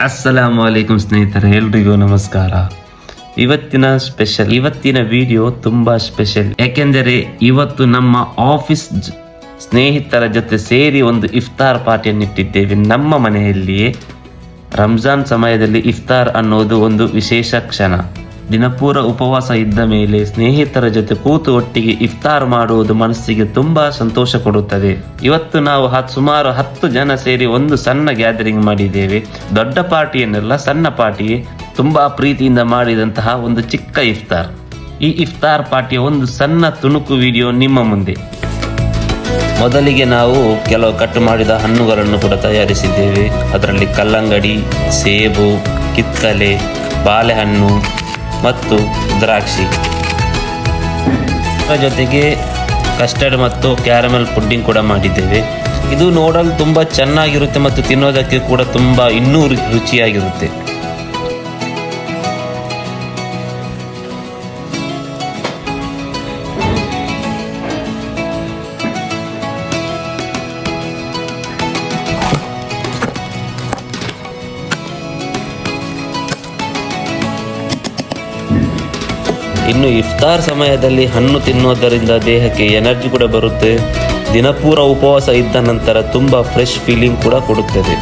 ಅಸ್ಸಲಾಮು ಅಲೈಕುಂ ಸ್ನೇಹಿತರೆ, ಎಲ್ರಿಗೂ ನಮಸ್ಕಾರ. ಇವತ್ತಿನ ವಿಡಿಯೋ ತುಂಬಾ ಸ್ಪೆಷಲ್. ಯಾಕೆಂದರೆ ಇವತ್ತು ನಮ್ಮ ಆಫೀಸ್ ಸ್ನೇಹಿತರ ಜೊತೆ ಸೇರಿ ಒಂದು ಇಫ್ತಾರ್ ಪಾರ್ಟಿಯನ್ನು ಇಟ್ಟಿದ್ದೇವೆ ನಮ್ಮ ಮನೆಯಲ್ಲಿಯೇ. ರಂಜಾನ್ ಸಮಯದಲ್ಲಿ ಇಫ್ತಾರ್ ಅನ್ನೋದು ಒಂದು ವಿಶೇಷ ಕ್ಷಣ. ದಿನಪೂರ ಉಪವಾಸ ಇದ್ದ ಮೇಲೆ ಸ್ನೇಹಿತರ ಜೊತೆ ಕೂತು ಒಟ್ಟಿಗೆ ಇಫ್ತಾರ್ ಮಾಡುವುದು ಮನಸ್ಸಿಗೆ ತುಂಬಾ ಸಂತೋಷ ಕೊಡುತ್ತದೆ. ಇವತ್ತು ನಾವು ಸುಮಾರು 10 ಜನ ಸೇರಿ ಒಂದು ಸಣ್ಣ ಗ್ಯಾದರಿಂಗ್ ಮಾಡಿದ್ದೇವೆ. ದೊಡ್ಡ ಪಾರ್ಟಿಯನ್ನೆಲ್ಲ, ಸಣ್ಣ ಪಾರ್ಟಿ, ತುಂಬಾ ಪ್ರೀತಿಯಿಂದ ಮಾಡಿದಂತಹ ಒಂದು ಚಿಕ್ಕ ಇಫ್ತಾರ್. ಈ ಇಫ್ತಾರ್ ಪಾರ್ಟಿಯ ಒಂದು ಸಣ್ಣ ತುಣುಕು ವಿಡಿಯೋ ನಿಮ್ಮ ಮುಂದೆ. ಮೊದಲಿಗೆ ನಾವು ಕೆಲವು ಕಟ್ ಮಾಡಿದ ಹಣ್ಣುಗಳನ್ನು ಕೂಡ ತಯಾರಿಸಿದ್ದೇವೆ. ಅದರಲ್ಲಿ ಕಲ್ಲಂಗಡಿ, ಸೇಬು, ಕಿತ್ತಲೆ, ಬಾಳೆಹಣ್ಣು ಮತ್ತು ದ್ರಾಕ್ಷಿ. ಅದರ ಜೊತೆಗೆ ಕಸ್ಟರ್ಡ್ ಮತ್ತು ಕ್ಯಾರಮೆಲ್ ಪುಡ್ಡಿಂಗ್ ಕೂಡ ಮಾಡಿದ್ದೇವೆ. ಇದು ನೋಡಲು ತುಂಬ ಚೆನ್ನಾಗಿರುತ್ತೆ ಮತ್ತು ತಿನ್ನೋದಕ್ಕೆ ಕೂಡ ಇನ್ನೂ ರುಚಿಯಾಗಿರುತ್ತೆ. ಇನ್ನು ಇಫ್ತಾರ್ ಸಮಯದಲ್ಲಿ ಹಣ್ಣು ತಿನ್ನೋದರಿಂದ ದೇಹಕ್ಕೆ ಎನರ್ಜಿ ಕೂಡ ಬರುತ್ತೆ. ದಿನಪೂರ ಉಪವಾಸ ಇದ್ದ ನಂತರ ತುಂಬ ಫ್ರೆಶ್ ಫೀಲಿಂಗ್ ಕೂಡ ಕೊಡುತ್ತದೆ.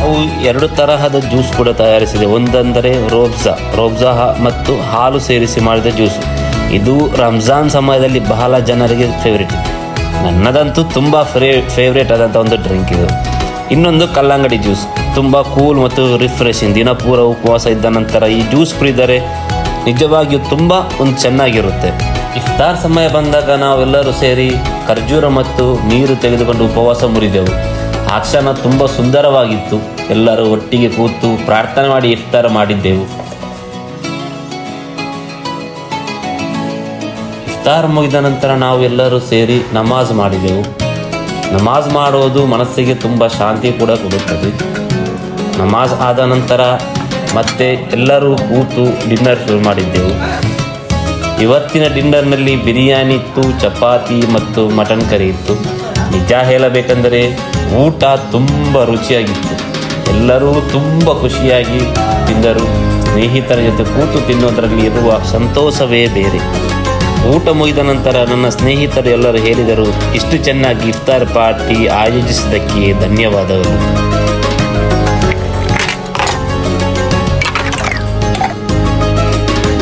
ಅವು 2 ತರಹದ ಜ್ಯೂಸ್ ಕೂಡ ತಯಾರಿಸಿದೆ. ಒಂದಂದರೆ ರೋಬ್ಜಾ ಮತ್ತು ಹಾಲು ಸೇರಿಸಿ ಮಾಡಿದ ಜ್ಯೂಸ್. ಇದು ರಂಜಾನ್ ಸಮಯದಲ್ಲಿ ಬಹಳ ಜನರಿಗೆ ಫೇವ್ರೇಟ್. ನನ್ನದಂತೂ ತುಂಬ ಫೇವ್ರೇಟ್ ಆದಂಥ ಒಂದು ಡ್ರಿಂಕ್ ಇದು. ಇನ್ನೊಂದು ಕಲ್ಲಂಗಡಿ ಜ್ಯೂಸ್, ತುಂಬ ಕೂಲ್ ಮತ್ತು ರಿಫ್ರೆಶಿಂಗ್. ದಿನಪೂರ ಉಪವಾಸ ಇದ್ದ ನಂತರ ಈ ಜ್ಯೂಸ್ ಕುಡಿದರೆ ನಿಜವಾಗಿಯೂ ತುಂಬ ಚೆನ್ನಾಗಿರುತ್ತೆ. ಇಫ್ತಾರ್ ಸಮಯ ಬಂದಾಗ ನಾವೆಲ್ಲರೂ ಸೇರಿ ಖರ್ಜೂರ ಮತ್ತು ನೀರು ತೆಗೆದುಕೊಂಡು ಉಪವಾಸ ಮುರಿದೆವು. ಆ ಕ್ಷಣ ತುಂಬ ಸುಂದರವಾಗಿತ್ತು. ಎಲ್ಲರೂ ಒಟ್ಟಿಗೆ ಕೂತು ಪ್ರಾರ್ಥನೆ ಮಾಡಿ ಇಫ್ತಾರ್ ಮಾಡಿದ್ದೆವು. ಇಫ್ತಾರ್ ಮುಗಿದ ನಂತರ ನಾವೆಲ್ಲರೂ ಸೇರಿ ನಮಾಜ್ ಮಾಡಿದೆವು. ನಮಾಜ್ ಮಾಡೋದು ಮನಸ್ಸಿಗೆ ತುಂಬ ಶಾಂತಿ ಕೂಡ ಕೊಡುತ್ತದೆ. ನಮಾಜ್ ಆದ ನಂತರ ಮತ್ತೆ ಎಲ್ಲರೂ ಕೂತು ಡಿನ್ನರ್ ಶುರು ಮಾಡಿದ್ದೆವು. ಇವತ್ತಿನ ಡಿನ್ನರ್ನಲ್ಲಿ ಬಿರಿಯಾನಿ ಇತ್ತು, ಚಪಾತಿ ಮತ್ತು ಮಟನ್ ಕರಿ ಇತ್ತು. ನಿಜ ಹೇಳಬೇಕೆಂದರೆ ಊಟ ತುಂಬ ರುಚಿಯಾಗಿತ್ತು. ಎಲ್ಲರೂ ತುಂಬ ಖುಷಿಯಾಗಿ ತಿಂದರು. ಸ್ನೇಹಿತರ ಜೊತೆ ಕೂತು ತಿನ್ನೋದರಲ್ಲಿ ಇರುವ ಸಂತೋಷವೇ ಬೇರೆ. ಊಟ ಮುಗಿದ ನಂತರ ನನ್ನ ಸ್ನೇಹಿತರು ಎಲ್ಲರೂ ಹೇಳಿದರು, ಇಷ್ಟು ಚೆನ್ನಾಗಿ ಇಫ್ತಾರ್ ಪಾರ್ಟಿ ಆಯೋಜಿಸಿದ್ದಕ್ಕೆ ಧನ್ಯವಾದಗಳು.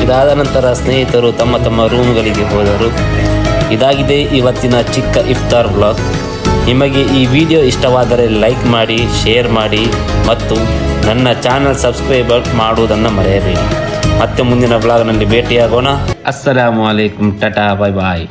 ಇದಾದ ನಂತರ ಸ್ನೇಹಿತರು ತಮ್ಮ ತಮ್ಮ ರೂಮ್ಗಳಿಗೆ ಹೋದರು. ಇದಾಗಿದೆ ಇವತ್ತಿನ ಚಿಕ್ಕ ಇಫ್ತಾರ್ ವ್ಲಾಗ್. ನಿಮಗೆ ಈ ವಿಡಿಯೋ ಇಷ್ಟವಾದರೆ ಲೈಕ್ ಮಾಡಿ, ಶೇರ್ ಮಾಡಿ ಮತ್ತು ನನ್ನ ಚಾನಲ್ ಸಬ್ಸ್ಕ್ರೈಬ್ ಮಾಡುವುದನ್ನು ಮರೆಯಬೇಡಿ. ಮತ್ತೆ ಮುಂದಿನ ವ್ಲಾಗ್ನಲ್ಲಿ ಭೇಟಿಯಾಗೋಣ. ಅಸ್ಸಲಾಮು ಅಲೈಕುಂ, ಟಾಟಾ, ಬಾಯ್ ಬಾಯ್.